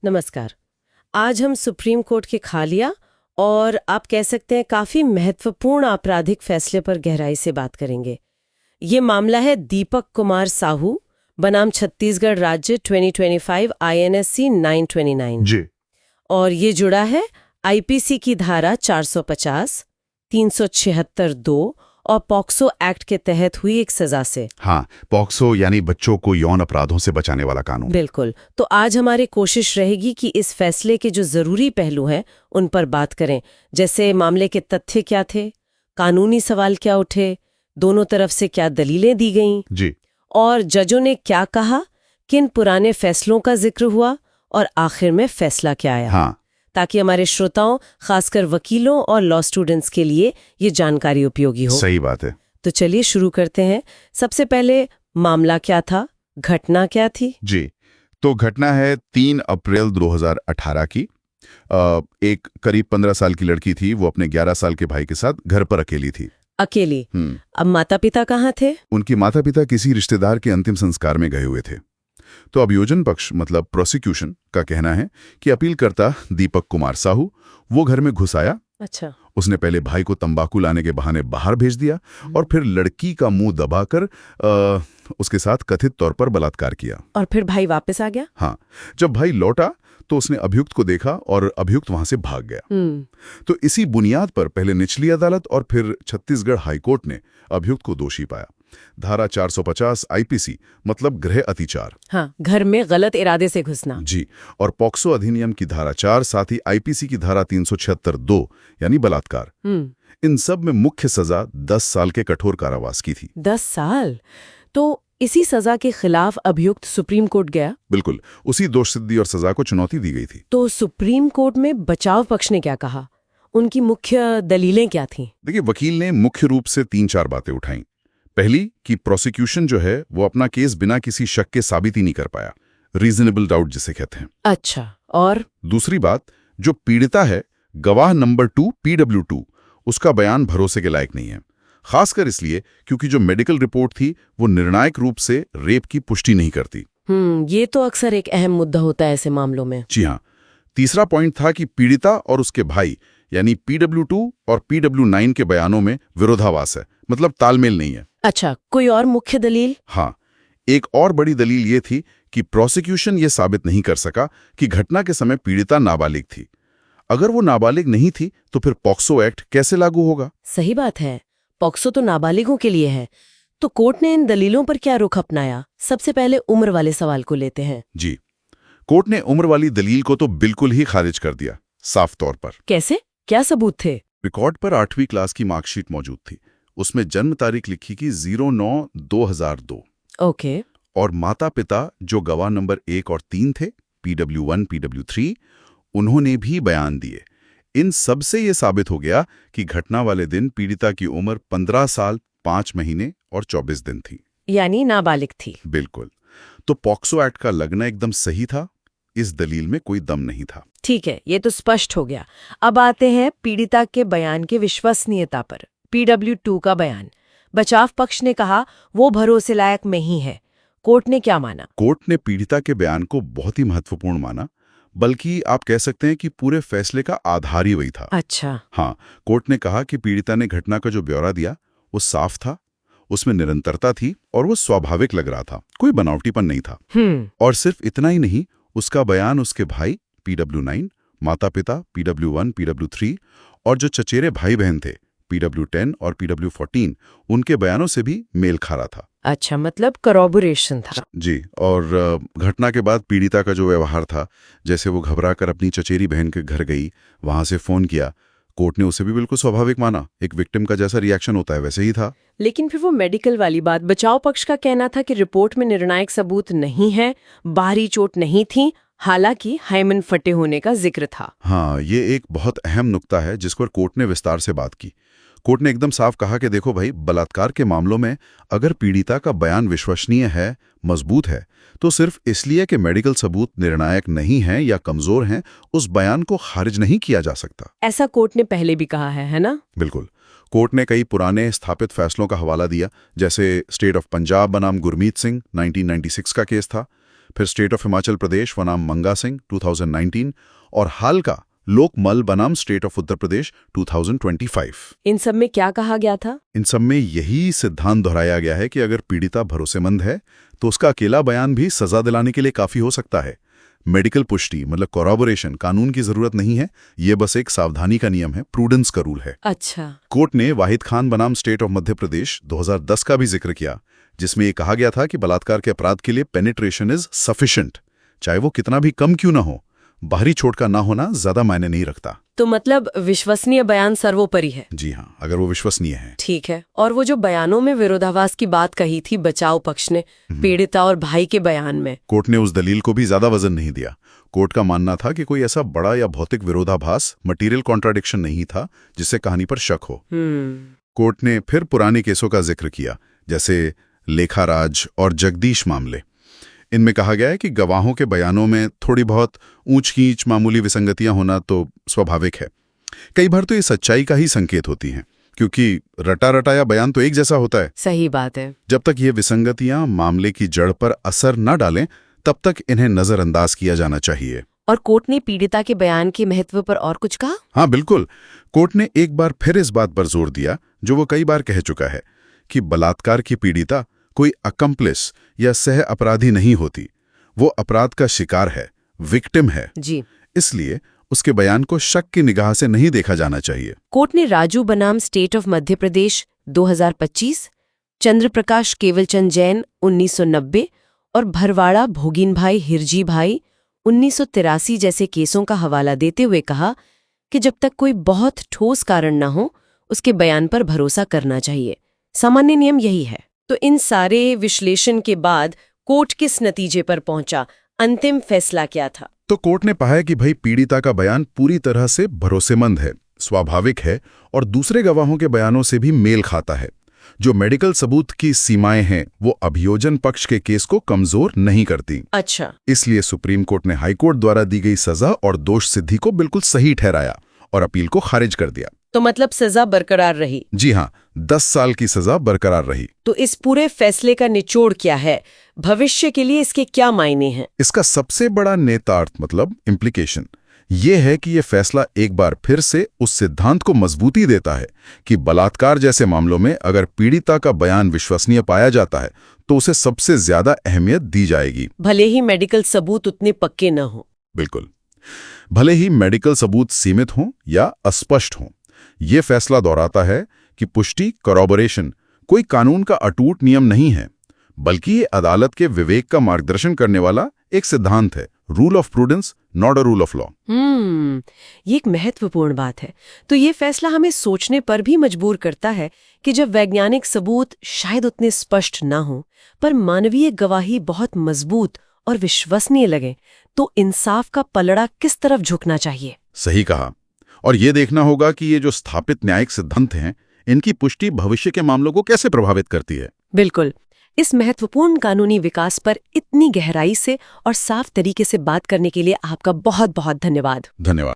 नमस्कार। आज हम सुप्रीम कोर्ट के खालिया और आप कह सकते हैं काफी महत्वपूर्ण आपराधिक फैसले पर गहराई से बात करेंगे। ये मामला है दीपक कुमार साहू बनाम छत्तीसगढ़ राज्य 2025 INSC 929 जी। और ये जुड़ा है आईपीसी की धारा 450, 376(2) और पॉक्सो एक्ट के तहत हुई एक सजा से। हाँ, पॉक्सो यानी बच्चों को यौन अपराधों से बचाने वाला कानून। बिल्कुल। तो आज हमारी कोशिश रहेगी कि इस फैसले के जो जरूरी पहलू हैं उन पर बात करें, जैसे मामले के तथ्य क्या थे, कानूनी सवाल क्या उठे, दोनों तरफ से क्या दलीलें दी गईं जी। और जजों ने क्या कहा, किन पुराने फैसलों का जिक्र हुआ और आखिर में फैसला क्या आया। हाँ, ताकि हमारे श्रोताओं, खासकर वकीलों और लॉ स्टूडेंट्स के लिए ये जानकारी उपयोगी हो। सही बात है। तो चलिए शुरू करते हैं। सबसे पहले मामला क्या था, घटना क्या थी? जी, तो घटना है 3 अप्रैल 2018 की। एक करीब 15 साल की लड़की थी, वो अपने 11 साल के भाई के साथ घर पर अकेली थी। अकेली? अब माता पिता कहाँ थे? उनके माता पिता किसी रिश्तेदार के अंतिम संस्कार में गए हुए थे। तो अभियोजन पक्ष मतलब प्रोसिक्यूशन का कहना है कि अपीलकर्ता दीपक कुमार साहू वो घर में घुस आया। अच्छा। उसने पहले भाई को तंबाकू लाने के बहाने बाहर भेज दिया और फिर लड़की का मुंह दबाकर उसके साथ कथित तौर पर बलात्कार किया। और फिर भाई वापस आ गया? हाँ, जब भाई लौटा तो उसने अभियुक्त को देखा और अभियुक्त वहां से भाग गया। तो इसी बुनियाद पर पहले निचली अदालत और फिर छत्तीसगढ़ हाईकोर्ट ने अभियुक्त को दोषी पाया। धारा 450 आईपीसी मतलब गृह अतिचार। हाँ, घर में गलत इरादे से घुसना। जी। और पॉक्सो अधिनियम की धारा 4, साथ ही आईपीसी की धारा 376(2) यानी बलात्कार। इन सब में मुख्य सजा 10 साल के कठोर कारावास की थी। 10 साल? तो इसी सजा के खिलाफ अभियुक्त सुप्रीम कोर्ट गया? बिल्कुल, उसी दोष सिद्धि और सजा को चुनौती दी गई थी। तो सुप्रीम कोर्ट में बचाव पक्ष ने क्या कहा? उनकी मुख्य दलीलें क्या थीं? देखिए, वकील ने मुख्य रूप से 3-4 बातें उठाई। पहली कि प्रोसिक्यूशन जो है वो अपना केस बिना किसी शक के साबित ही नहीं कर पाया, रीजनेबल डाउट जिसे कहते हैं। अच्छा, और दूसरी बात, जो पीड़िता है गवाह नंबर 2 PW2 उसका बयान भरोसे के लायक नहीं है, खासकर इसलिए क्योंकि जो मेडिकल रिपोर्ट थी वो निर्णायक रूप से रेप की पुष्टि नहीं करती। ये तो अक्सर एक अहम मुद्दा होता है ऐसे मामलों में। जी हाँ। तीसरा पॉइंट था कि पीड़िता और उसके भाई यानी PW2 और PW9 के बयानों में विरोधाभास है, मतलब तालमेल नहीं है। अच्छा, कोई और मुख्य दलील? हाँ, एक और बड़ी दलील ये थी कि प्रोसिक्यूशन ये साबित नहीं कर सका कि घटना के समय पीड़िता नाबालिग थी। अगर वो नाबालिग नहीं थी तो फिर पॉक्सो एक्ट कैसे लागू होगा? सही बात है, पॉक्सो तो नाबालिगों के लिए है। तो कोर्ट ने इन दलीलों पर क्या रुख अपनाया? सबसे पहले उम्र वाले सवाल को लेते हैं। जी, कोर्ट ने उम्र वाली दलील को तो बिल्कुल ही खारिज कर दिया, साफ तौर पर। कैसे? क्या सबूत थे? रिकॉर्ड पर 8वीं क्लास की मार्कशीट मौजूद थी। उसमें जन्म तारीख लिखी कि 09/2002। ओके। और माता पिता जो गवाह नंबर 1 और 3 थे, PW1 PW3, उन्होंने भी बयान दिए। इन सब से ये साबित हो गया कि घटना वाले दिन पीड़िता की उम्र 15 साल 5 महीने और 24 दिन थी, यानी नाबालिग थी। बिल्कुल। तो पॉक्सो एक्ट का लगना एकदम सही था, इस दलील में कोई दम नहीं था। ठीक है, ये तो स्पष्ट हो गया। अब आते हैं पीड़िता के बयान की विश्वसनीयता पर। PW2 का बयान, बचाव पक्ष ने कहा वो भरोसे लायक नहीं है। कोर्ट ने क्या माना? कोर्ट ने पीड़िता के बयान को बहुत ही महत्वपूर्ण माना, बल्कि आप कह सकते हैं कि पूरे फैसले का आधार ही वही था। अच्छा। हाँ, कोर्ट ने कहा कि पीड़िता ने घटना का जो ब्यौरा दिया वो साफ था, उसमें निरंतरता थी और वो स्वाभाविक लग रहा था, कोई बनावटीपन नहीं था। और सिर्फ इतना ही नहीं, उसका बयान उसके भाई PW9, माता पिता PW1 PW3 और जो चचेरे भाई बहन थे PW10 और PW14, उनके बयानों से भी मेल खा रहा था। अच्छा, मतलब करॉबोरेशन था। जी। और घटना के बाद पीड़िता का जो व्यवहार था, जैसे वो घबराकर अपनी चचेरी बहन के घर गई, वहां से फोन किया, कोर्ट ने उसे भी बिल्कुल स्वाभाविक माना। एक विक्टिम का जैसा रिएक्शन होता है वैसे ही था। लेकिन फिर वो मेडिकल वाली बात, बचाव पक्ष का कहना था कि रिपोर्ट में निर्णायक सबूत नहीं है, बाहरी चोट नहीं थी, हालांकि हाइमन फटे होने का जिक्र था। हाँ, ये एक बहुत अहम नुक्ता है जिस पर कोर्ट ने विस्तार से बात की। कोर्ट ने एकदम साफ कहा कि देखो भाई, बलात्कार के मामलों में अगर पीड़िता का बयान विश्वसनीय है, मजबूत है, तो सिर्फ इसलिए कि मेडिकल सबूत निर्णायक नहीं हैं या कमजोर हैं, उस बयान को खारिज नहीं किया जा सकता। ऐसा कोर्ट ने पहले भी कहा है ना? बिल्कुल। कोर्ट ने कई पुराने स्थापित फैसलों का हवाला दिया, जैसे स्टेट ऑफ पंजाब बनाम गुरमीत सिंह 1996 का केस था। फिर स्टेट ऑफ हिमाचल प्रदेश बनाम मंगा सिंह 2019 और हाल का लोकमल बनाम स्टेट ऑफ उत्तर प्रदेश 2025। इन सब में क्या कहा गया था? इन सब में यही सिद्धांत दोहराया गया है कि अगर पीड़िता भरोसेमंद है तो उसका अकेला बयान भी सजा दिलाने के लिए काफी हो सकता है। मेडिकल पुष्टि मतलब कोरॉबोरेशन कानून की जरूरत नहीं है, ये बस एक सावधानी का नियम है, प्रूडेंस का रूल है। अच्छा। कोर्ट ने वाहिद खान बनाम स्टेट ऑफ मध्य प्रदेश 2010 का भी जिक्र किया, जिसमें ये कहा गया था कि बलात्कार के अपराध के लिए पेनिट्रेशन इज सफिशिएंट, चाहे वो कितना भी कम क्यों ना हो। बाहरी चोट का ना होना ज्यादा मायने नहीं रखता। तो मतलब विश्वसनीय बयान सर्वोपरि है। जी हाँ, अगर वो विश्वसनीय है। ठीक है। और वो जो बयानों में विरोधाभास की बात कही थी बचाव पक्ष ने, पीड़िता और भाई के बयान में, कोर्ट ने उस दलील को भी ज्यादा वजन नहीं दिया। कोर्ट का मानना था कि कोई ऐसा बड़ा या भौतिक विरोधाभास, मटीरियल कॉन्ट्राडिक्शन नहीं था जिससे कहानी पर शक हो। कोर्ट ने फिर पुराने केसों का जिक्र किया, जैसे लेखाराज और जगदीश मामले। इनमें कहा गया है कि गवाहों के बयानों में थोड़ी बहुत ऊंच खींच, मामूली विसंगतियां होना तो स्वाभाविक है। कई बार तो ये सच्चाई का ही संकेत होती हैं, क्योंकि रटा रटाया बयान तो एक जैसा होता है। सही बात है। जब तक ये विसंगतियां मामले की जड़ पर असर न डालें, तब तक इन्हें नजरअंदाज किया जाना चाहिए। और कोर्ट ने पीड़िता के बयान के महत्व पर और कुछ कहा? हाँ बिल्कुल। कोर्ट ने एक बार फिर इस बात पर जोर दिया, जो वो कई बार कह चुका है, कि बलात्कार की पीड़िता कोई अकम्प्लिस या सह अपराधी नहीं होती। वो अपराध का शिकार है, विक्टिम है जी। इसलिए उसके बयान को शक की निगाह से नहीं देखा जाना चाहिए। कोर्ट ने राजू बनाम स्टेट ऑफ मध्य प्रदेश 2025, चंद्रप्रकाश केवलचंद जैन 1990 और भरवाड़ा भोगिन भाई हिरजी भाई 1983 जैसे केसों का हवाला देते हुए कहा कि जब तक कोई बहुत ठोस कारण न हो, उसके बयान पर भरोसा करना चाहिए। सामान्य नियम यही है। तो इन सारे विश्लेषण के बाद कोर्ट किस नतीजे पर पहुंचा? अंतिम फैसला क्या था? तो कोर्ट ने पाया कि भाई पीड़िता का बयान पूरी तरह से भरोसेमंद है, स्वाभाविक है और दूसरे गवाहों के बयानों से भी मेल खाता है। जो मेडिकल सबूत की सीमाएं हैं वो अभियोजन पक्ष के केस को कमजोर नहीं करती। अच्छा। इसलिए सुप्रीम कोर्ट ने हाई कोर्ट द्वारा दी गई सजा और दोष सिद्धि को बिल्कुल सही ठहराया और अपील को खारिज कर दिया। तो मतलब सजा बरकरार रही? जी हाँ, 10 साल की सजा बरकरार रही। तो इस पूरे फैसले का निचोड़ क्या है? भविष्य के लिए इसके क्या मायने हैं? इसका सबसे बड़ा नेतार्थ मतलब इम्प्लीकेशन ये है कि यह फैसला एक बार फिर से उस सिद्धांत को मजबूती देता है कि बलात्कार जैसे मामलों में अगर पीड़िता का बयान विश्वसनीय पाया जाता है तो उसे सबसे ज्यादा अहमियत दी जाएगी, भले ही मेडिकल सबूत उतने पक्के न हो। बिल्कुल, भले ही मेडिकल सबूत सीमित हों या अस्पष्ट हों। यह फैसला दोहराता है कि पुष्टि, कोरॉबोरेशन कोई कानून का अटूट नियम नहीं है, बल्कि ये अदालत के विवेक का मार्गदर्शन करने वाला एक सिद्धांत है। Rule of prudence, not a rule of law. ये एक महत्वपूर्ण बात है। तो ये फैसला हमें सोचने पर भी मजबूर करता है कि जब वैज्ञानिक सबूत शायद उतने स्पष्ट ना हो, पर मानवीय गवाही बहुत मजबूत और विश्वसनीय लगे, तो इंसाफ का पलड़ा किस तरफ झुकना चाहिए? सही कहा। और ये देखना होगा कि ये जो स्थापित न्यायिक सिद्धांत हैं, इनकी पुष्टि भविष्य के मामलों को कैसे प्रभावित करती है। बिल्कुल। इस महत्वपूर्ण कानूनी विकास पर इतनी गहराई से और साफ तरीके से बात करने के लिए आपका बहुत बहुत धन्यवाद। धन्यवाद।